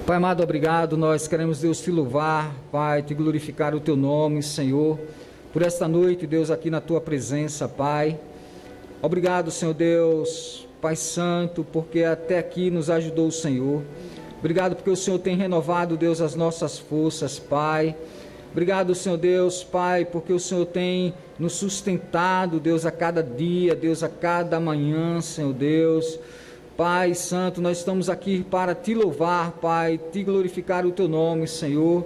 Pai amado, obrigado. Nós queremos, Deus, te louvar, Pai, te glorificar o teu nome, Senhor, por esta noite, Deus, aqui na tua presença, Pai. Obrigado, Senhor Deus, Pai Santo, porque até aqui nos ajudou o Senhor. Obrigado porque o Senhor tem renovado, Deus, as nossas forças, Pai. Obrigado, Senhor Deus, Pai, porque o Senhor tem nos sustentado, Deus, a cada dia, Deus, a cada manhã, Senhor Deus. Pai Santo, nós estamos aqui para te louvar, Pai, te glorificar o teu nome, Senhor.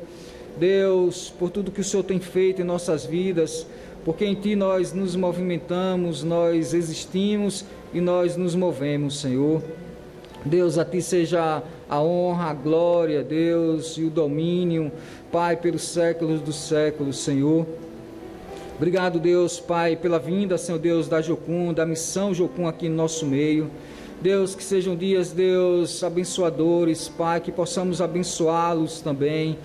Deus, por tudo que o Senhor tem feito em nossas vidas, porque em ti nós nos movimentamos, nós existimos e nós nos movemos, Senhor. Deus, a ti seja a honra, a glória, Deus, e o domínio, Pai, pelos séculos dos séculos, Senhor. Obrigado, Deus, Pai, pela vinda, Senhor Deus, da Jocum, da missão Jocum aqui no nosso meio. Deus, que sejam dias, Deus, abençoadores, Pai, que possamos abençoá-los também,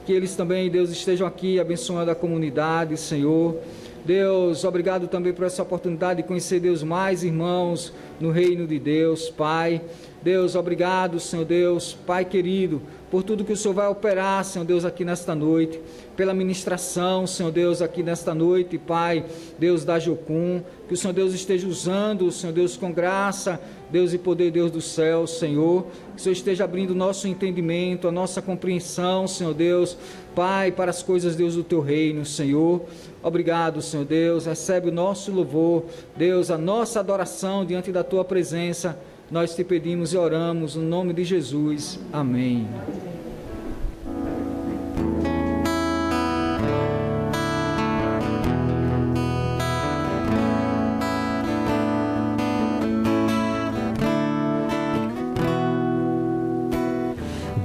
que eles também, Deus, estejam aqui abençoando a comunidade, Senhor. Deus, obrigado também por essa oportunidade de conhecer, Deus, mais irmãos no reino de Deus, Pai. Deus, obrigado, Senhor Deus, Pai querido, por tudo que o Senhor vai operar, Senhor Deus, aqui nesta noite, pela ministração, Senhor Deus, aqui nesta noite, Pai, Deus da Jocum, que o Senhor Deus esteja usando, Senhor Deus, com graça, Deus e poder, Deus do céu, Senhor, que o Senhor esteja abrindo o nosso entendimento, a nossa compreensão, Senhor Deus, Pai, para as coisas, Deus, do Teu reino, Senhor. Obrigado, Senhor Deus, recebe o nosso louvor, Deus, a nossa adoração diante da Tua presença. Nós te pedimos e oramos no nome de Jesus. Amém.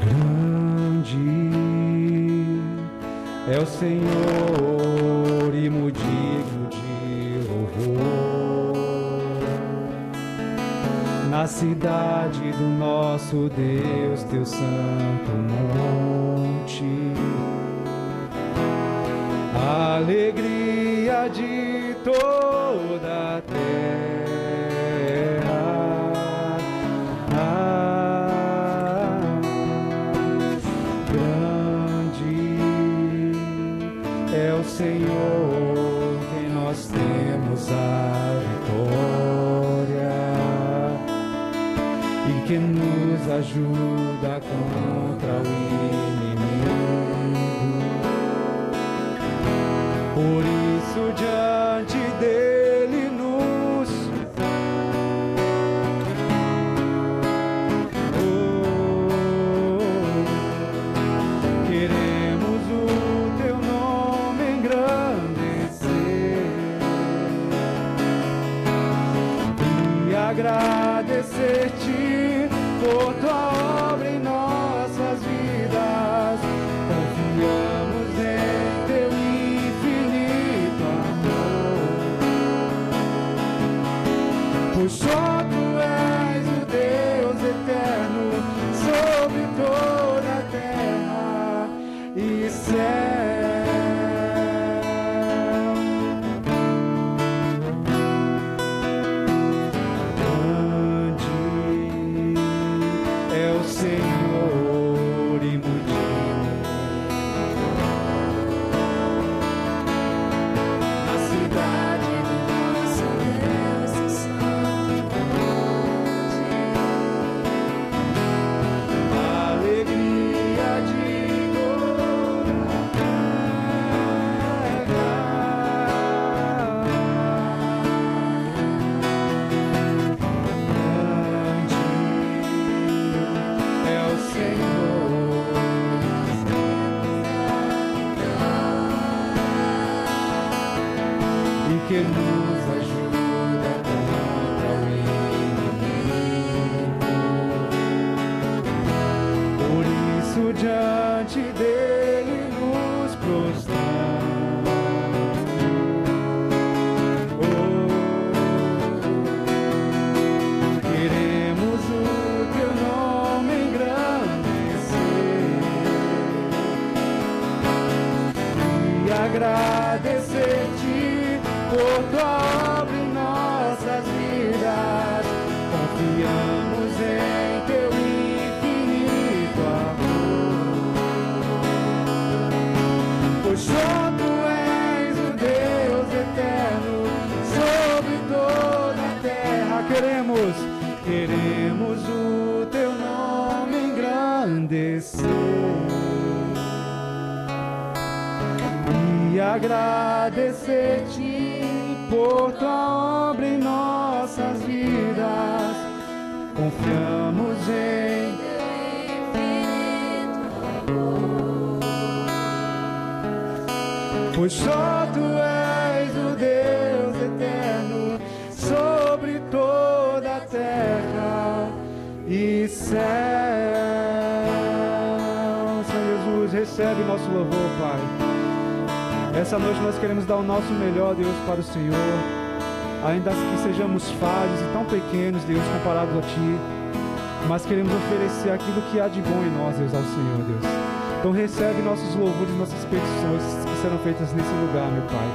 Grande é o Senhor e muito digno de louvor. Na cidade do nosso Deus, teu santo monte, a alegria de toda a terra. Grande é o Senhor, quem nós temos a vitória, e que nos ajuda contra o inimigo. Por isso diante dele nos queremos o teu nome engrandecer e agradecer-te por tua obra em nossas vidas. Confiamos em teu infinito amor, pois só tu és o Deus eterno sobre toda a terra e céu. Senhor e muito na cidade do nosso Deus, santo monte, a alegria de toda a terra. Que nos ajuda contra o inimigo. Por isso diante dele nos prostramos. Queremos o teu nome engrandecer e agradecer-te por tua obra em nossas vidas. Confiamos em teu infinito amor. engrandecer e agradecer-te por tua obra em nossas vidas. Confiamos em pois só tu és o Deus eterno sobre toda a terra e céu. Senhor Jesus, recebe nosso louvor, Pai. Essa noite nós queremos dar o nosso melhor, Deus, para o Senhor, ainda que sejamos falhos e tão pequenos, Deus, comparados a Ti, mas queremos oferecer aquilo que há de bom em nós, Deus, ao Senhor, Deus. Então recebe nossos louvores, nossas petições que serão feitas nesse lugar, meu Pai.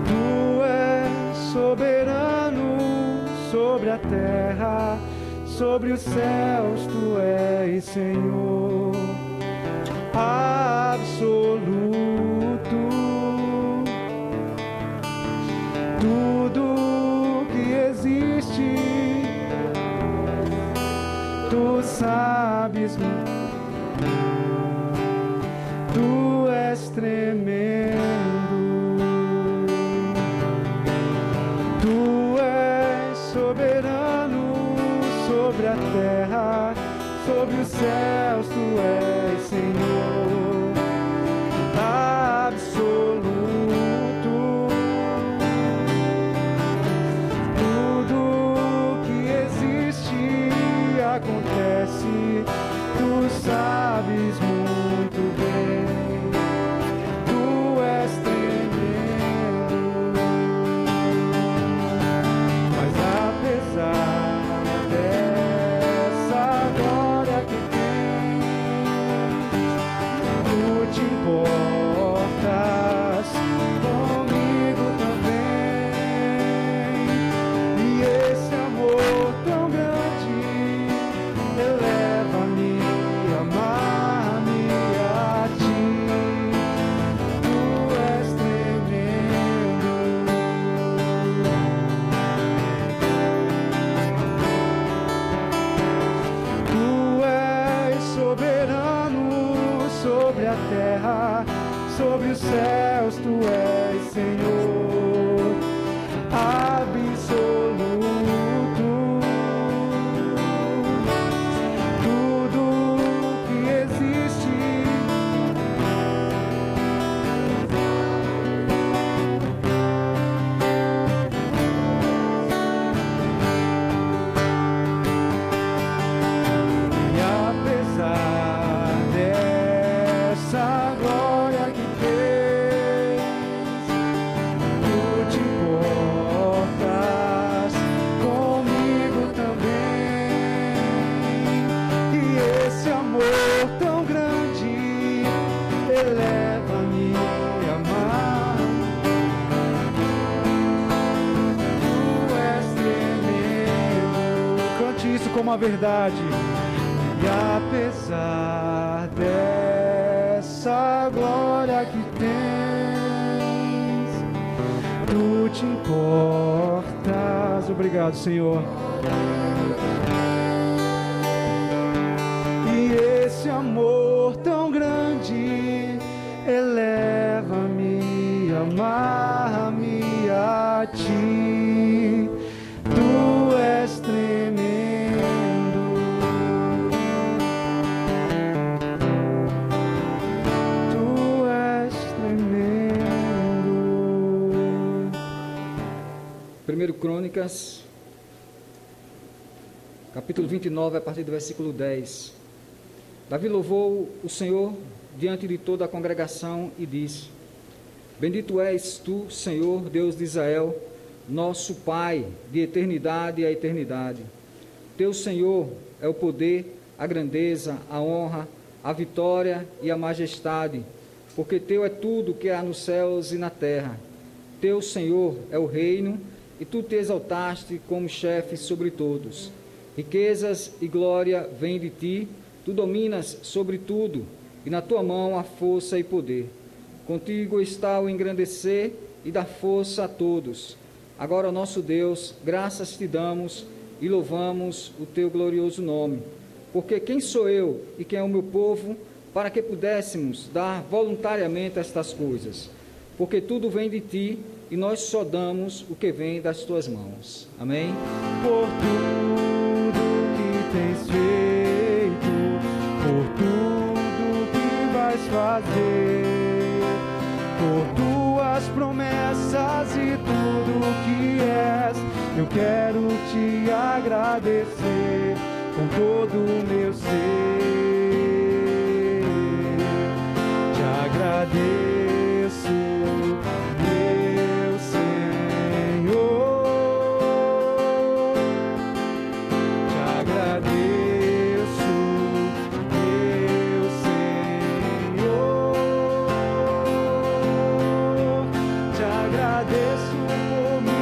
Tu és soberano sobre a terra, sobre os céus, Tu és Senhor absoluto. Tudo que existe, Tu sabes, Tu és tremendo. Tu és soberano sobre a terra, sobre os céus, Tu és Senhor absoluto. Acontece, Tu sabes muito bem, Tu és tremendo, mas apesar dessa glória que tens, Tu te importas comigo também, e esse amor tão grande eleva-me, amar-me a Ti. Tu és tremendo. Tu és soberano sobre a terra, sobre os céus, Tu és Senhor absoluto. Como a verdade, e apesar dessa glória que tens, Tu te importas. Obrigado, Senhor. E esse amor tão grande eleva-me, amar-me a Ti. Tu és tremendo. Primeiro Crônicas, capítulo 29, a partir do versículo 10. Davi louvou o Senhor diante de toda a congregação e disse: Bendito és Tu, Senhor, Deus de Israel, nosso Pai, de eternidade a eternidade. Teu, Senhor, é o poder, a grandeza, a honra, a vitória e a majestade, porque Teu é tudo que há nos céus e na terra. Teu, Senhor, é o reino, e Tu te exaltaste como chefe sobre todos. Riquezas e glória vêm de Ti, Tu dominas sobre tudo, e na tua mão há força e poder. Contigo está o engrandecer e dar força a todos. Agora, nosso Deus, graças te damos e louvamos o teu glorioso nome. Porque quem sou eu e quem é o meu povo para que pudéssemos dar voluntariamente estas coisas? Porque tudo vem de ti e nós só damos o que vem das tuas mãos. Amém? Por tudo que tens feito, por tudo que vais fazer, por tuas promessas e tudo que és, eu quero te agradecer com todo o meu ser. Te agradeço, meu Senhor. Te agradeço, meu Senhor. Te agradeço por me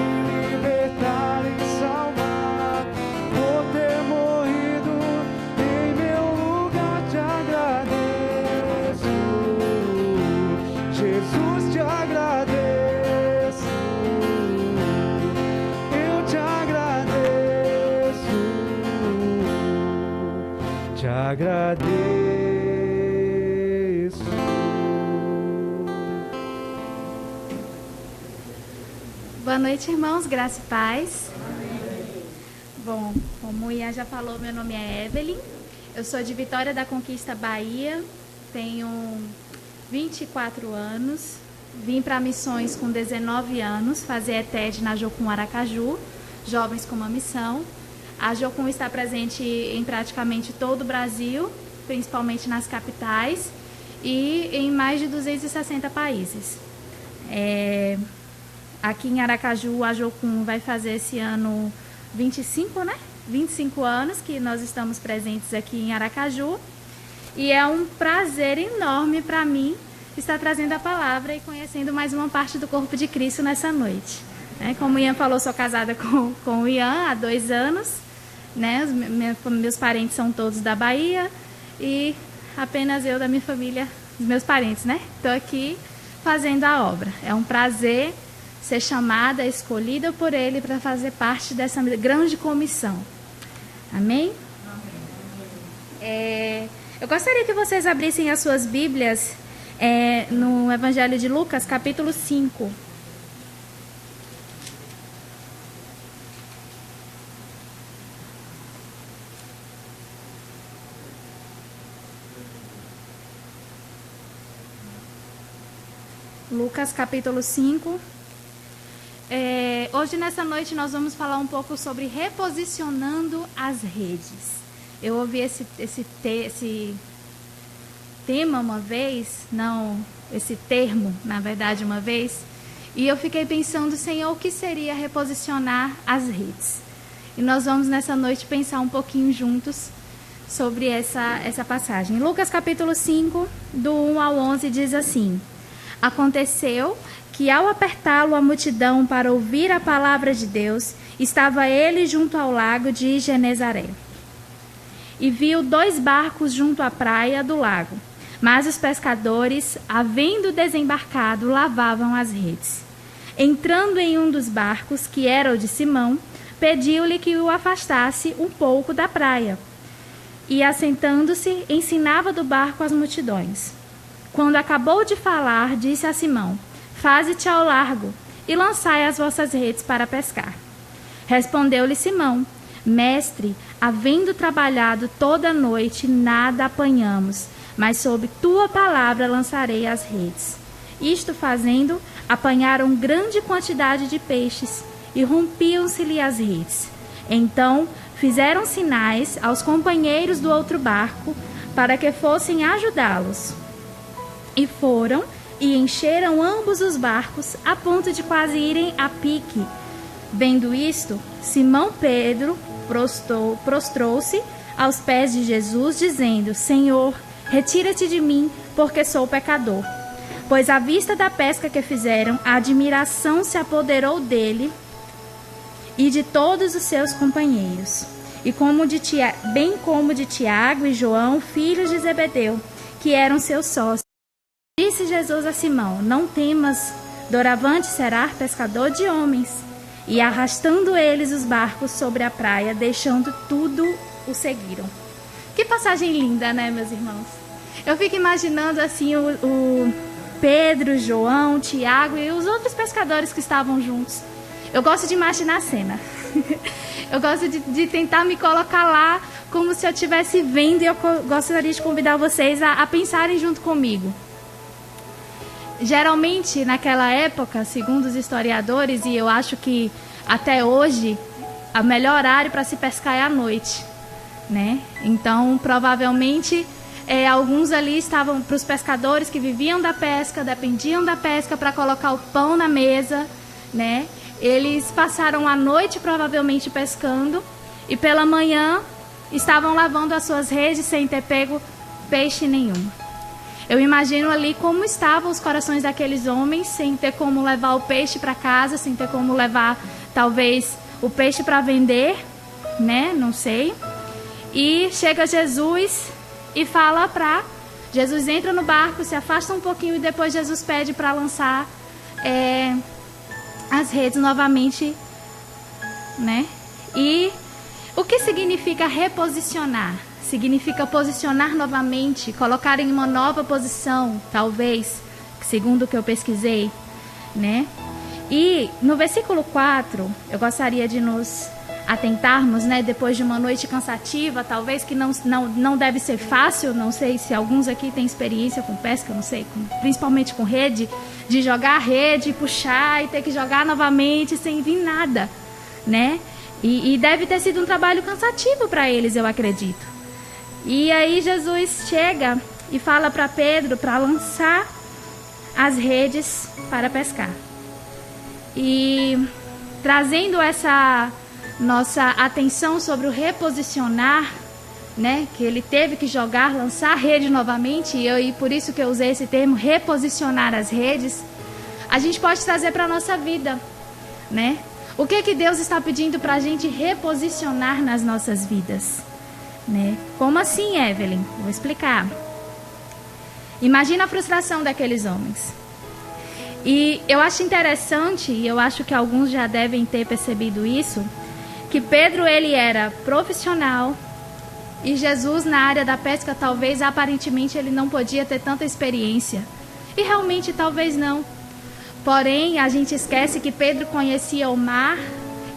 libertar e salvar, por ter morrido em meu lugar. Te agradeço, Jesus, te agradeço. Eu te agradeço, te agradeço. Boa noite, irmãos, graça e paz. Bom, como o Ian já falou, meu nome é Evelyn, eu sou de Vitória da Conquista, Bahia, tenho 24 anos, vim para missões com 19 anos, fazer ETED na Jocum Aracaju, Jovens com uma Missão. A Jocum está presente em praticamente todo o Brasil, principalmente nas capitais, e em mais de 260 países. Aqui em Aracaju, a Jocum vai fazer esse ano 25 anos que nós estamos presentes aqui em Aracaju. E é um prazer enorme para mim estar trazendo a palavra e conhecendo mais uma parte do corpo de Cristo nessa noite. Como o Ian falou, sou casada com o Ian há 2 anos. Meus parentes são todos da Bahia e apenas eu da minha família, dos meus parentes, Estou aqui fazendo a obra. É um prazer ser chamada, escolhida por Ele para fazer parte dessa grande comissão. Amém? Eu gostaria que vocês abrissem as suas Bíblias no Evangelho de Lucas, capítulo 5. Lucas, capítulo 5. Hoje, nessa noite, nós vamos falar um pouco sobre reposicionando as redes. Eu ouvi esse tema uma vez, esse termo, na verdade, uma vez, e eu fiquei pensando, Senhor, o que seria reposicionar as redes? E nós vamos, nessa noite, pensar um pouquinho juntos sobre essa passagem. Lucas, capítulo 5, do 1 ao 11, diz assim: Aconteceu que, ao apertá-lo a multidão para ouvir a palavra de Deus, estava ele junto ao lago de Genezaré. E viu 2 barcos junto à praia do lago, mas os pescadores, havendo desembarcado, lavavam as redes. Entrando em um dos barcos, que era o de Simão, pediu-lhe que o afastasse um pouco da praia. E, assentando-se, ensinava do barco as multidões. Quando acabou de falar, disse a Simão: Faze-te ao largo e lançai as vossas redes para pescar. Respondeu-lhe Simão: Mestre, havendo trabalhado toda a noite, nada apanhamos, mas sob tua palavra lançarei as redes. Isto fazendo, apanharam grande quantidade de peixes e rompiam-se-lhe as redes. Então fizeram sinais aos companheiros do outro barco para que fossem ajudá-los. E foram e encheram ambos os barcos, a ponto de quase irem a pique. Vendo isto, Simão Pedro prostrou-se aos pés de Jesus, dizendo: Senhor, retira-te de mim, porque sou pecador. Pois à vista da pesca que fizeram, a admiração se apoderou dele e de todos os seus companheiros, bem como de Tiago e João, filhos de Zebedeu, que eram seus sócios. Disse Jesus a Simão: não temas, doravante serás pescador de homens. E arrastando eles os barcos sobre a praia, deixando tudo, o seguiram. Que passagem linda, né, meus irmãos? Eu fico imaginando assim o Pedro, João, Tiago e os outros pescadores que estavam juntos. Eu gosto de imaginar a cena. Eu gosto de tentar me colocar lá como se eu estivesse vendo, e eu gostaria de convidar vocês a pensarem junto comigo. Geralmente, naquela época, segundo os historiadores, e eu acho que até hoje, o melhor horário para se pescar é à noite, né? Então, provavelmente, alguns ali estavam, para os pescadores que viviam da pesca, dependiam da pesca para colocar o pão na mesa, né? Eles passaram a noite provavelmente pescando e pela manhã estavam lavando as suas redes sem ter pego peixe nenhum. Eu imagino ali como estavam os corações daqueles homens, sem ter como levar o peixe para casa, sem ter como levar, talvez, o peixe para vender, né? Não sei. E chega Jesus e fala para... Jesus entra no barco, se afasta um pouquinho e depois Jesus pede para lançar as redes novamente, né? E o que significa reposicionar? Significa posicionar novamente, colocar em uma nova posição, talvez, segundo o que eu pesquisei, né? E no versículo 4, eu gostaria de nos atentarmos, né? Depois de uma noite cansativa, talvez que não deve ser fácil, não sei se alguns aqui têm experiência com pesca, não sei, principalmente com rede, de jogar a rede, puxar e ter que jogar novamente sem vir nada, né? E deve ter sido um trabalho cansativo para eles, eu acredito. E aí Jesus chega e fala para Pedro para lançar as redes para pescar. E trazendo essa nossa atenção sobre o reposicionar, né, que ele teve que jogar, lançar a rede novamente, e por isso que eu usei esse termo, reposicionar as redes, a gente pode trazer para a nossa vida, né? O que Deus está pedindo para a gente reposicionar nas nossas vidas? Né? Como assim, Evelyn? Vou explicar. Imagina a frustração daqueles homens. E eu acho interessante, e eu acho que alguns já devem ter percebido isso, que Pedro ele era profissional e Jesus na área da pesca talvez aparentemente ele não podia ter tanta experiência. E realmente talvez não. Porém, a gente esquece que Pedro conhecia o mar,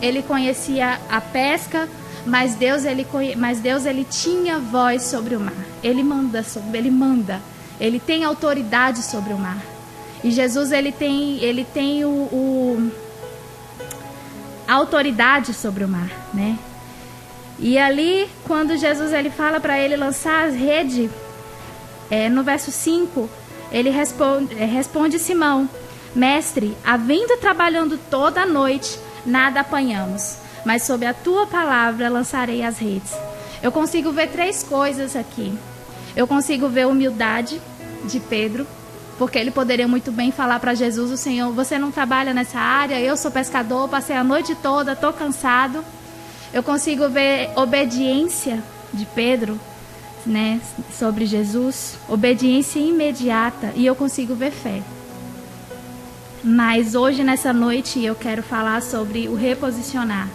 ele conhecia a pesca, mas Deus ele tinha voz sobre o mar. Ele manda. Ele tem autoridade sobre o mar. E Jesus ele tem a autoridade sobre o mar, né? E ali, quando Jesus ele fala para ele lançar a rede, no verso 5, ele responde Simão: Mestre, havendo trabalhando toda a noite, nada apanhamos, mas sob a tua palavra lançarei as redes. Eu consigo ver 3 coisas aqui. Eu consigo ver a humildade de Pedro, porque ele poderia muito bem falar para Jesus: o Senhor, você não trabalha nessa área, eu sou pescador, passei a noite toda, estou cansado. Eu consigo ver obediência de Pedro, né, sobre Jesus, obediência imediata, e eu consigo ver fé. Mas hoje, nessa noite, eu quero falar sobre o reposicionar.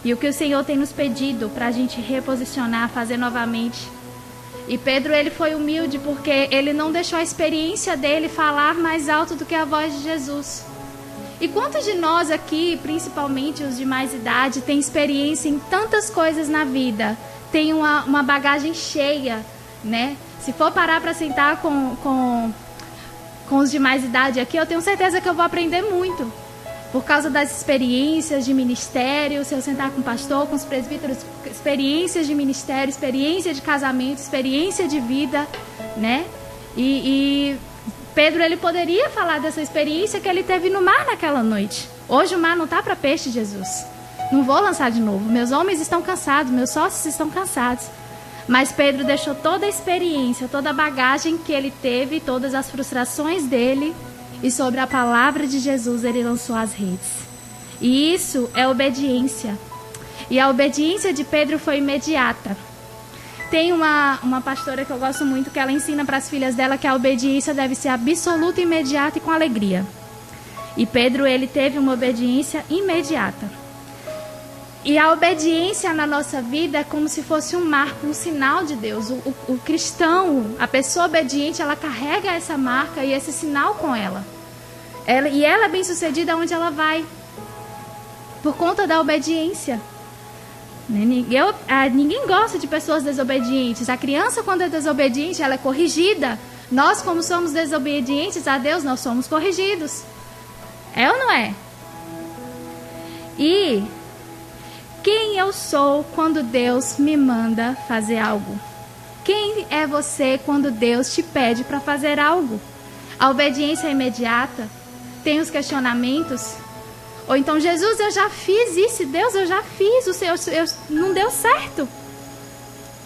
E o que o Senhor tem nos pedido para a gente reposicionar, fazer novamente. E Pedro, ele foi humilde porque ele não deixou a experiência dele falar mais alto do que a voz de Jesus. E quantos de nós aqui, principalmente os de mais idade, tem experiência em tantas coisas na vida, tem uma bagagem cheia, né? Se for parar para sentar com os de mais idade aqui, eu tenho certeza que eu vou aprender muito. Por causa das experiências de ministério, se eu sentar com o pastor, com os presbíteros, experiências de ministério, experiência de casamento, experiência de vida, né? E Pedro, ele poderia falar dessa experiência que ele teve no mar naquela noite. Hoje o mar não está para peixe, Jesus. Não vou lançar de novo. Meus homens estão cansados, meus sócios estão cansados. Mas Pedro deixou toda a experiência, toda a bagagem que ele teve, todas as frustrações dele, e sobre a palavra de Jesus ele lançou as redes. E isso é obediência. E a obediência de Pedro foi imediata. Tem uma pastora que eu gosto muito, que ela ensina para as filhas dela que a obediência deve ser absoluta, imediata e com alegria. E Pedro, ele teve uma obediência imediata. E a obediência na nossa vida é como se fosse um marco, um sinal de Deus. O cristão, a pessoa obediente, ela carrega essa marca e esse sinal com ela. E ela é bem-sucedida onde ela vai, por conta da obediência. Ninguém gosta de pessoas desobedientes. A criança, quando é desobediente, ela é corrigida. Nós, como somos desobedientes a Deus, nós somos corrigidos. É ou não é? E quem eu sou quando Deus me manda fazer algo? Quem é você quando Deus te pede para fazer algo? A obediência é imediata? Tem os questionamentos? Ou então, Jesus, eu já fiz isso, Deus, eu já fiz, o Senhor não deu certo.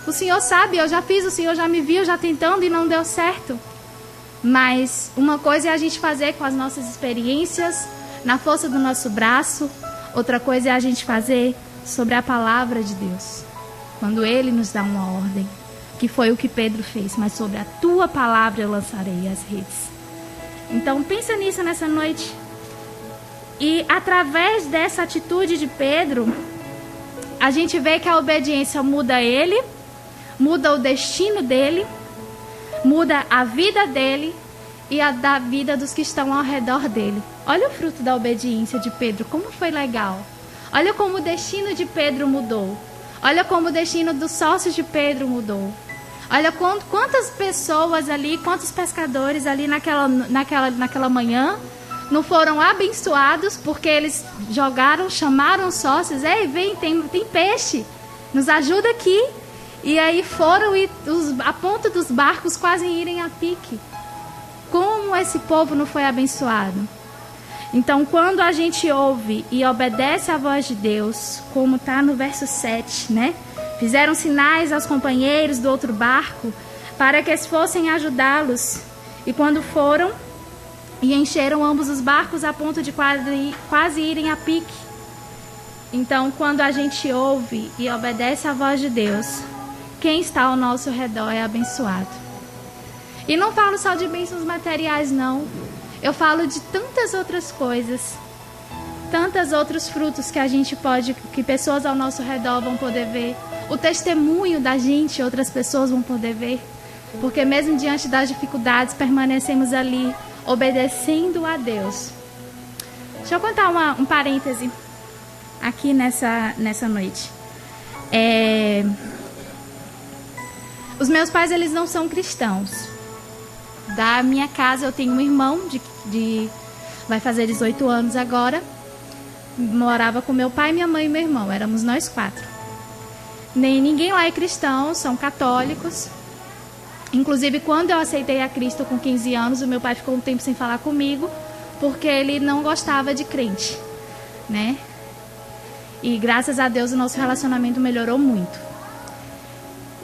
O Senhor sabe, eu já fiz, o Senhor já me viu, já tentando e não deu certo. Mas uma coisa é a gente fazer com as nossas experiências, na força do nosso braço. Outra coisa é a gente fazer sobre a palavra de Deus. Quando Ele nos dá uma ordem, que foi o que Pedro fez. Mas sobre a tua palavra eu lançarei as redes. Então, pensa nisso nessa noite. E através dessa atitude de Pedro, a gente vê que a obediência muda ele, muda o destino dele, muda a vida dele e a da vida dos que estão ao redor dele. Olha o fruto da obediência de Pedro, como foi legal. Olha como o destino de Pedro mudou. Olha como o destino dos sócios de Pedro mudou. Olha quantas pessoas ali, quantos pescadores ali naquela manhã não foram abençoados porque eles chamaram os sócios. Ei, vem, tem peixe, nos ajuda aqui. E aí foram a ponta dos barcos quase irem a pique. Como esse povo não foi abençoado? Então, quando a gente ouve e obedece à voz de Deus, como está no verso 7, né? Fizeram sinais aos companheiros do outro barco para que eles fossem ajudá-los. E quando foram, e encheram ambos os barcos a ponto de quase irem a pique. Então, quando a gente ouve e obedece à voz de Deus, quem está ao nosso redor é abençoado. E não falo só de bênçãos materiais, não. Eu falo de tantas outras coisas, tantos outros frutos que pessoas ao nosso redor vão poder ver. O testemunho da gente, outras pessoas vão poder ver. Porque mesmo diante das dificuldades, permanecemos ali, obedecendo a Deus. Deixa eu contar um parêntese aqui nessa noite. Os meus pais, eles não são cristãos. Da minha casa eu tenho um irmão vai fazer 18 anos agora. Morava com meu pai, minha mãe e meu irmão. Éramos nós 4. Ninguém lá é cristão, são católicos. Inclusive, quando eu aceitei a Cristo com 15 anos, o meu pai ficou um tempo sem falar comigo, porque ele não gostava de crente, né? E graças a Deus o nosso relacionamento melhorou muito.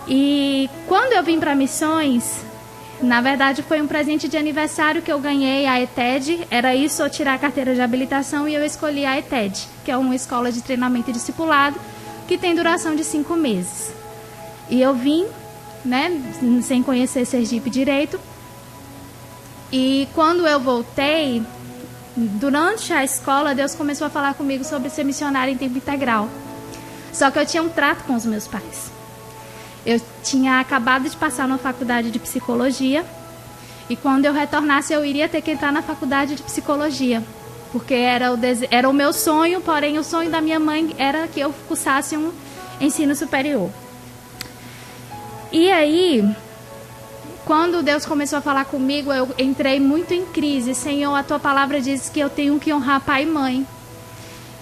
E quando eu vim para missões, na verdade foi um presente de aniversário que eu ganhei, a ETED. Era isso ou tirar a carteira de habilitação, e eu escolhi a ETED, que é uma escola de treinamento e discipulado, que tem duração de 5 meses. E eu vim, né, sem conhecer Sergipe direito. E quando eu voltei, durante a escola, Deus começou a falar comigo sobre ser missionária em tempo integral. Só que eu tinha um trato com os meus pais. Eu tinha acabado de passar na faculdade de psicologia, e quando eu retornasse eu iria ter que entrar na faculdade de psicologia, porque era o meu sonho, porém o sonho da minha mãe era que eu cursasse um ensino superior. E aí, quando Deus começou a falar comigo, eu entrei muito em crise. Senhor, a tua palavra diz que eu tenho que honrar pai e mãe.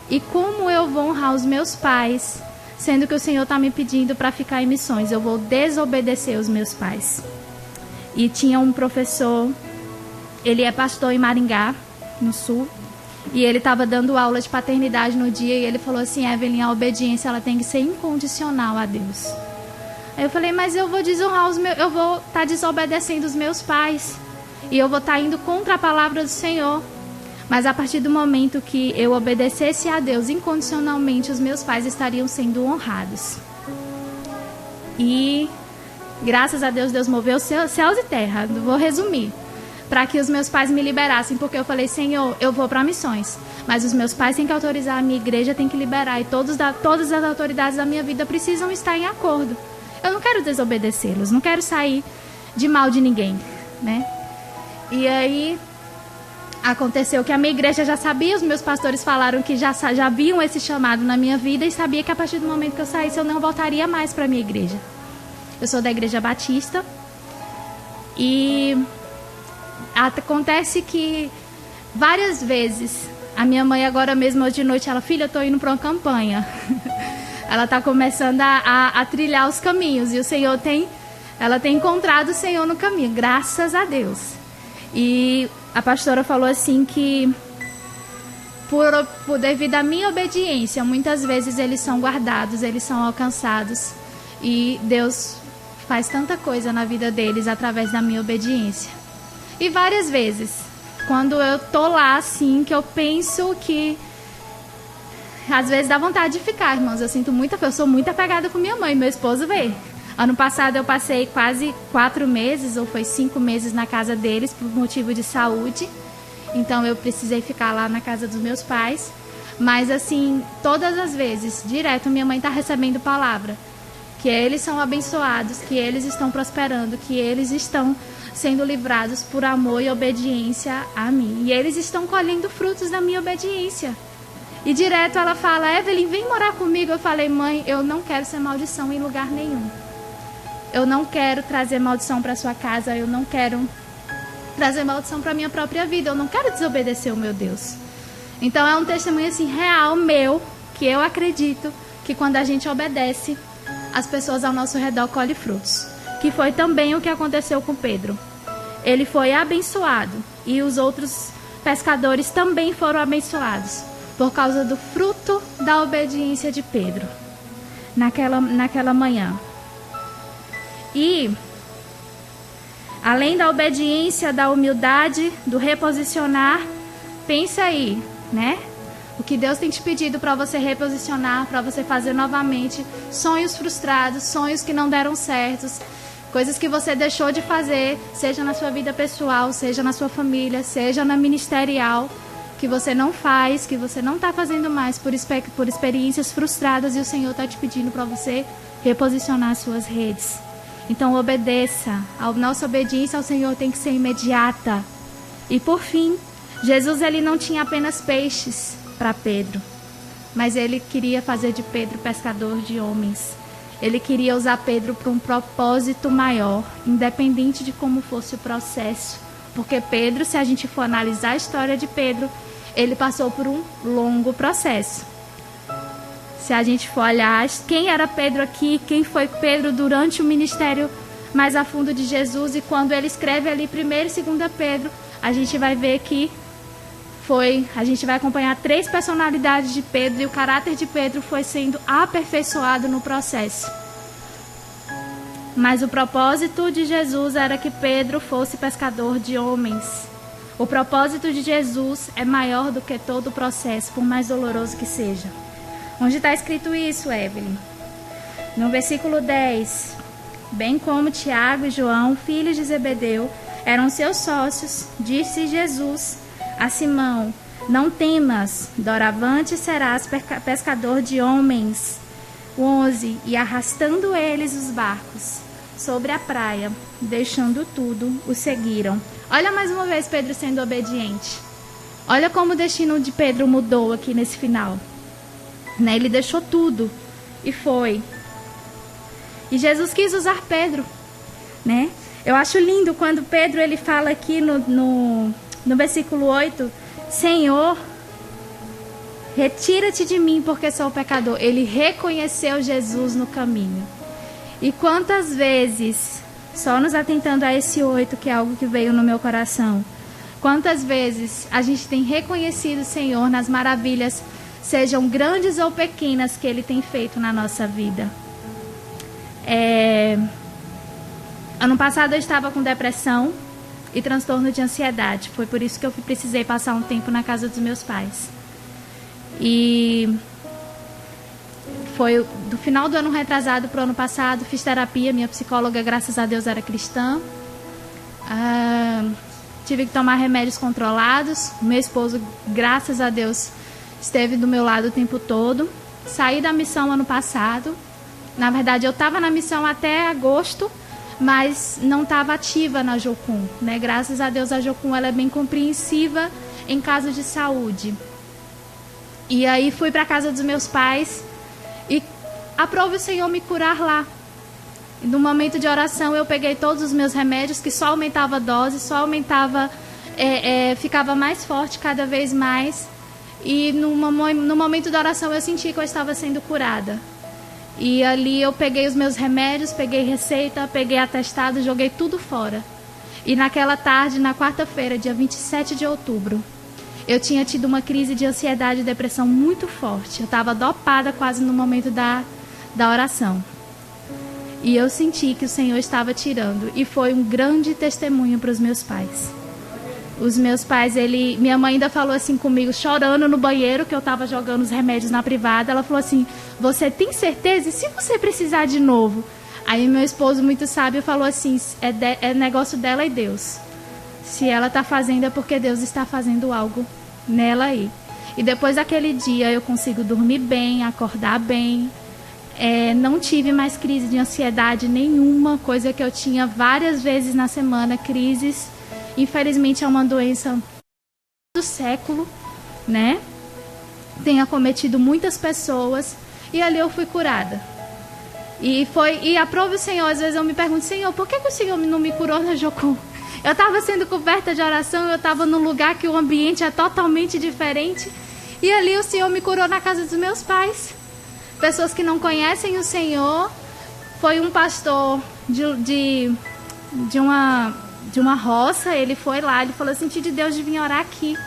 E como eu vou honrar os meus pais, sendo que o Senhor está me pedindo para ficar em missões? Eu vou desobedecer os meus pais. E tinha um professor, ele é pastor em Maringá, no sul, e ele estava dando aula de paternidade no dia, e ele falou assim: Evelyn, a obediência ela tem que ser incondicional a Deus. Aí eu falei: mas eu vou desonrar eu vou estar desobedecendo os meus pais, e eu vou estar indo contra a palavra do Senhor. Mas a partir do momento que eu obedecesse a Deus incondicionalmente, os meus pais estariam sendo honrados. E Graças a Deus, Deus moveu céus e terra. Vou resumir. Para que os meus pais me liberassem, porque eu falei, Senhor, eu vou para missões, mas os meus pais têm que autorizar, a minha igreja tem que liberar, e todas as autoridades da minha vida precisam estar em acordo. Eu não quero desobedecê-los, não quero sair de mal de ninguém, né? E aí aconteceu que a minha igreja já sabia, os meus pastores falaram que já viam esse chamado na minha vida e sabia que a partir do momento que eu saísse eu não voltaria mais para a minha igreja. Eu sou da Igreja Batista e acontece que várias vezes a minha mãe agora mesmo hoje de noite, ela, filha, eu tô indo para uma campanha. Ela tá começando a trilhar os caminhos e ela tem encontrado o Senhor no caminho, graças a Deus. E a pastora falou assim que devido à minha obediência, muitas vezes eles são guardados, eles são alcançados e Deus faz tanta coisa na vida deles através da minha obediência. E várias vezes, quando eu tô lá assim, que eu penso que às vezes dá vontade de ficar, irmãos, eu sou muito apegada com minha mãe, meu esposo vê. Ano passado eu passei quase 4 meses, ou foi 5 meses na casa deles por motivo de saúde. Então eu precisei ficar lá na casa dos meus pais. Mas assim, todas as vezes, direto, minha mãe está recebendo palavra. Que eles são abençoados, que eles estão prosperando, que eles estão sendo livrados por amor e obediência a mim. E eles estão colhendo frutos da minha obediência. E direto ela fala, Evelyn, vem morar comigo. Eu falei, mãe, eu não quero ser maldição em lugar nenhum. Eu não quero trazer maldição para sua casa, eu não quero trazer maldição para minha própria vida, eu não quero desobedecer o meu Deus. Então é um testemunho assim real meu, que eu acredito que quando a gente obedece, as pessoas ao nosso redor colhem frutos. Que foi também o que aconteceu com Pedro. Ele foi abençoado e os outros pescadores também foram abençoados por causa do fruto da obediência de Pedro naquela manhã. E, além da obediência, da humildade, do reposicionar, pensa aí, né? O que Deus tem te pedido para você reposicionar, para você fazer novamente, sonhos frustrados, sonhos que não deram certos, coisas que você deixou de fazer, seja na sua vida pessoal, seja na sua família, seja na ministerial, que você não faz, que você não está fazendo mais por experiências frustradas, e o Senhor está te pedindo para você reposicionar as suas redes. Então obedeça. A nossa obediência ao Senhor tem que ser imediata. E por fim, Jesus ele não tinha apenas peixes para Pedro, mas ele queria fazer de Pedro pescador de homens. Ele queria usar Pedro para um propósito maior, independente de como fosse o processo. Porque Pedro, se a gente for analisar a história de Pedro, ele passou por um longo processo. Se a gente for olhar quem era Pedro aqui, quem foi Pedro durante o ministério mais a fundo de Jesus, e quando ele escreve ali 1º e 2º Pedro, a gente vai ver que a gente vai acompanhar 3 personalidades de Pedro, e o caráter de Pedro foi sendo aperfeiçoado no processo. Mas o propósito de Jesus era que Pedro fosse pescador de homens. O propósito de Jesus é maior do que todo o processo, por mais doloroso que seja. Onde está escrito isso, Evelyn? No versículo 10. Bem como Tiago e João, filhos de Zebedeu, eram seus sócios, disse Jesus a Simão, não temas, doravante serás pescador de homens. 11. E arrastando eles os barcos sobre a praia, deixando tudo, o seguiram. Olha mais uma vez Pedro sendo obediente. Olha como o destino de Pedro mudou aqui nesse final. Né? Ele deixou tudo e foi. E Jesus quis usar Pedro, né? Eu acho lindo quando Pedro ele fala aqui no versículo 8, Senhor, retira-te de mim porque sou pecador. Ele reconheceu Jesus no caminho. E quantas vezes, só nos atentando a esse 8, que é algo que veio no meu coração, quantas vezes a gente tem reconhecido o Senhor nas maravilhas, sejam grandes ou pequenas, que Ele tem feito na nossa vida. Ano passado eu estava com depressão e transtorno de ansiedade. Foi por isso que eu precisei passar um tempo na casa dos meus pais. E foi do final do ano retrasado para o ano passado, fiz terapia, minha psicóloga, graças a Deus, era cristã. Tive que tomar remédios controlados. Meu esposo, graças a Deus, esteve do meu lado o tempo todo. Saí da missão ano passado. Na verdade, eu estava na missão até agosto, mas não estava ativa na Jocum, né? Graças a Deus, a Jocum ela é bem compreensiva em casos de saúde. E aí fui para a casa dos meus pais e aprove o Senhor me curar lá. E no momento de oração eu peguei todos os meus remédios, que só aumentava a dose, só aumentava, ficava mais forte cada vez mais. E no momento da oração eu senti que eu estava sendo curada. E ali eu peguei os meus remédios, peguei receita, peguei atestado, joguei tudo fora. E naquela tarde, na quarta-feira, dia 27 de outubro, eu tinha tido uma crise de ansiedade e depressão muito forte. Eu estava dopada quase no momento da oração. E eu senti que o Senhor estava tirando. E foi um grande testemunho para os meus pais. Os meus pais, minha mãe ainda falou assim comigo, chorando no banheiro, que eu estava jogando os remédios na privada. Ela falou assim, você tem certeza? E se você precisar de novo? Aí meu esposo, muito sábio, falou assim, é negócio dela e Deus. Se ela está fazendo é porque Deus está fazendo algo nela aí. E depois daquele dia eu consigo dormir bem, acordar bem. Não tive mais crise de ansiedade nenhuma, coisa que eu tinha várias vezes na semana, crises. Infelizmente é uma doença do século, né? Tem acometido muitas pessoas e ali eu fui curada. E aprove o Senhor, às vezes eu me pergunto, Senhor, por que o Senhor não me curou na Jocum? Eu estava sendo coberta de oração, eu estava num lugar que o ambiente é totalmente diferente. E ali o Senhor me curou na casa dos meus pais. Pessoas que não conhecem o Senhor. Foi um pastor de uma roça, ele foi lá, ele falou, senti de Deus de vir orar aqui.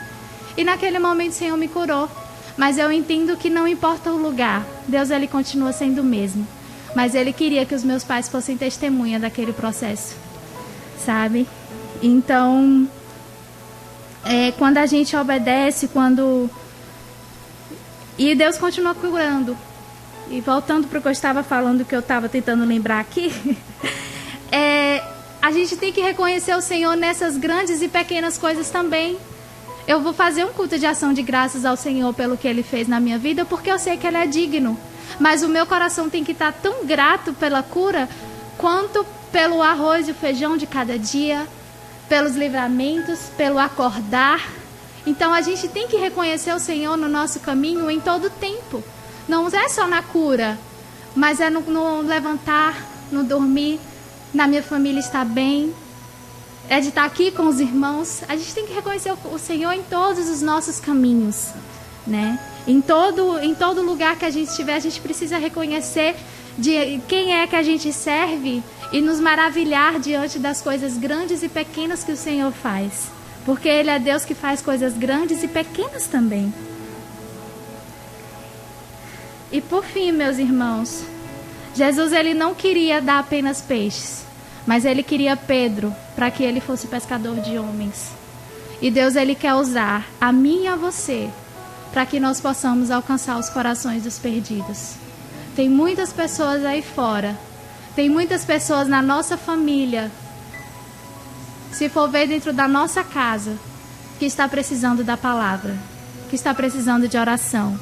E naquele momento o Senhor me curou. Mas eu entendo que não importa o lugar, Deus ele continua sendo o mesmo. Mas ele queria que os meus pais fossem testemunha daquele processo, sabe? Então, quando a gente obedece, e Deus continua curando. E voltando para o que eu estava falando, que eu estava tentando lembrar aqui, a gente tem que reconhecer o Senhor nessas grandes e pequenas coisas também. Eu vou fazer um culto de ação de graças ao Senhor pelo que Ele fez na minha vida, porque eu sei que Ele é digno. Mas o meu coração tem que estar tão grato pela cura, quanto pelo arroz e o feijão de cada dia, pelos livramentos, pelo acordar. Então a gente tem que reconhecer o Senhor no nosso caminho em todo tempo. Não é só na cura, mas é no levantar, no dormir, na minha família estar bem, é de estar aqui com os irmãos. A gente tem que reconhecer o Senhor em todos os nossos caminhos, né? Em todo lugar que a gente estiver, a gente precisa reconhecer de quem é que a gente serve e nos maravilhar diante das coisas grandes e pequenas que o Senhor faz. Porque Ele é Deus que faz coisas grandes e pequenas também. E por fim, meus irmãos, Jesus ele não queria dar apenas peixes, mas Ele queria Pedro para que ele fosse pescador de homens. E Deus ele quer usar a mim e a você para que nós possamos alcançar os corações dos perdidos. Tem muitas pessoas aí fora, tem muitas pessoas na nossa família, se for ver dentro da nossa casa, que está precisando da palavra, que está precisando de oração.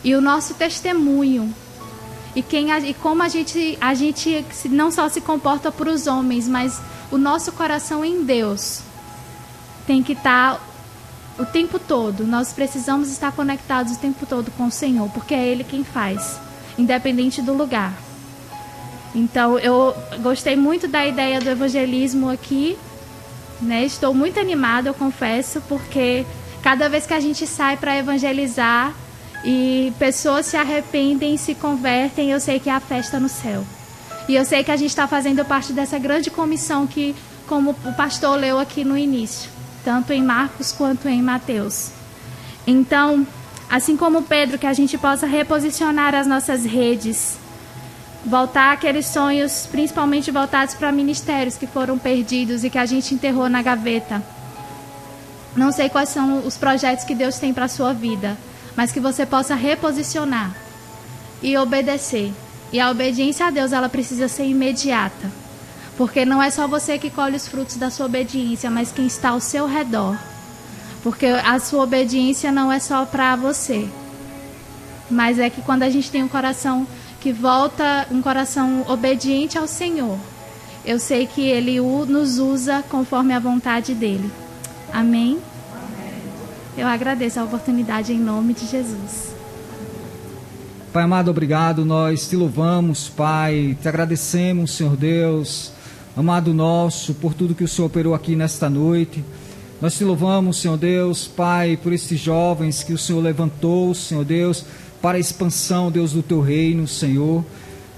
E o nosso testemunho, e como a gente não só se comporta para os homens, mas o nosso coração em Deus tem que estar o tempo todo. Nós precisamos estar conectados o tempo todo com o Senhor, porque é Ele quem faz, independente do lugar. Então, eu gostei muito da ideia do evangelismo aqui, né? Estou muito animada, eu confesso, porque cada vez que a gente sai para evangelizar e pessoas se arrependem e se convertem, eu sei que há festa no céu. E eu sei que a gente está fazendo parte dessa grande comissão que, como o pastor leu aqui no início, tanto em Marcos quanto em Mateus. Então, assim como Pedro, que a gente possa reposicionar as nossas redes, voltar aqueles sonhos, principalmente voltados para ministérios que foram perdidos e que a gente enterrou na gaveta. Não sei quais são os projetos que Deus tem para a sua vida, mas que você possa reposicionar e obedecer. E a obediência a Deus, ela precisa ser imediata. Porque não é só você que colhe os frutos da sua obediência, mas quem está ao seu redor. Porque a sua obediência não é só para você. Mas é que quando a gente tem um coração que volta, um coração obediente ao Senhor, eu sei que Ele nos usa conforme a vontade dEle. Amém? Eu agradeço a oportunidade em nome de Jesus. Pai amado, obrigado, nós te louvamos, Pai, te agradecemos, Senhor Deus, amado nosso, por tudo que o Senhor operou aqui nesta noite. Nós te louvamos, Senhor Deus, Pai, por esses jovens que o Senhor levantou, Senhor Deus, para a expansão, Deus, do teu reino, Senhor.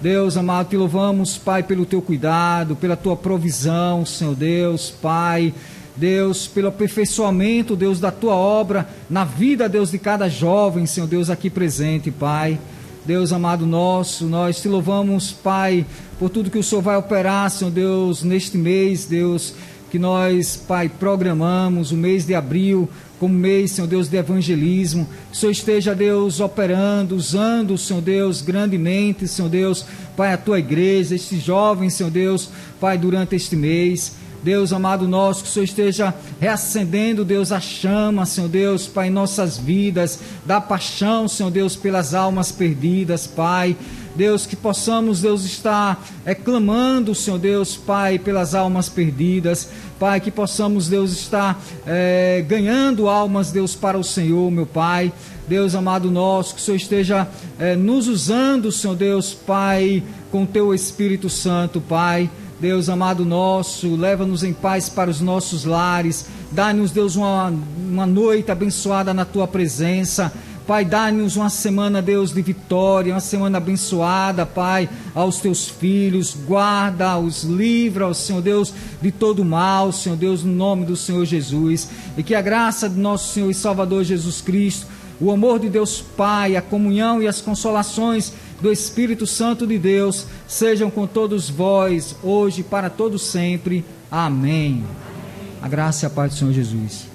Deus amado, te louvamos, Pai, pelo teu cuidado, pela tua provisão, Senhor Deus, Pai, Deus, pelo aperfeiçoamento, Deus, da tua obra na vida, Deus, de cada jovem, Senhor Deus, aqui presente, Pai. Deus amado nosso, nós te louvamos, Pai, por tudo que o Senhor vai operar, Senhor Deus, neste mês, Deus, que nós, Pai, programamos o mês de abril como mês, Senhor Deus, de evangelismo. Que o Senhor esteja, Deus, operando, usando, Senhor Deus, grandemente, Senhor Deus, Pai, a tua igreja, estes jovens, Senhor Deus, Pai, durante este mês. Deus amado nosso, que o Senhor esteja reacendendo, Deus, a chama, Senhor Deus, Pai, em nossas vidas, da paixão, Senhor Deus, pelas almas perdidas, Pai. Deus, que possamos, Deus, estar clamando, Senhor Deus, Pai, pelas almas perdidas. Pai, que possamos, Deus, estar ganhando almas, Deus, para o Senhor, meu Pai. Deus amado nosso, que o Senhor esteja nos usando, Senhor Deus, Pai, com o teu Espírito Santo, Pai. Deus amado nosso, leva-nos em paz para os nossos lares. Dá-nos, Deus, uma noite abençoada na tua presença. Pai, dá-nos uma semana, Deus, de vitória, uma semana abençoada, Pai, aos teus filhos. Guarda-os, livra-os, Senhor Deus, de todo mal, Senhor Deus, no nome do Senhor Jesus. E que a graça de nosso Senhor e Salvador Jesus Cristo, o amor de Deus Pai, a comunhão e as consolações do Espírito Santo de Deus sejam com todos vós, hoje e para todos sempre. Amém. A graça e a paz do Senhor Jesus.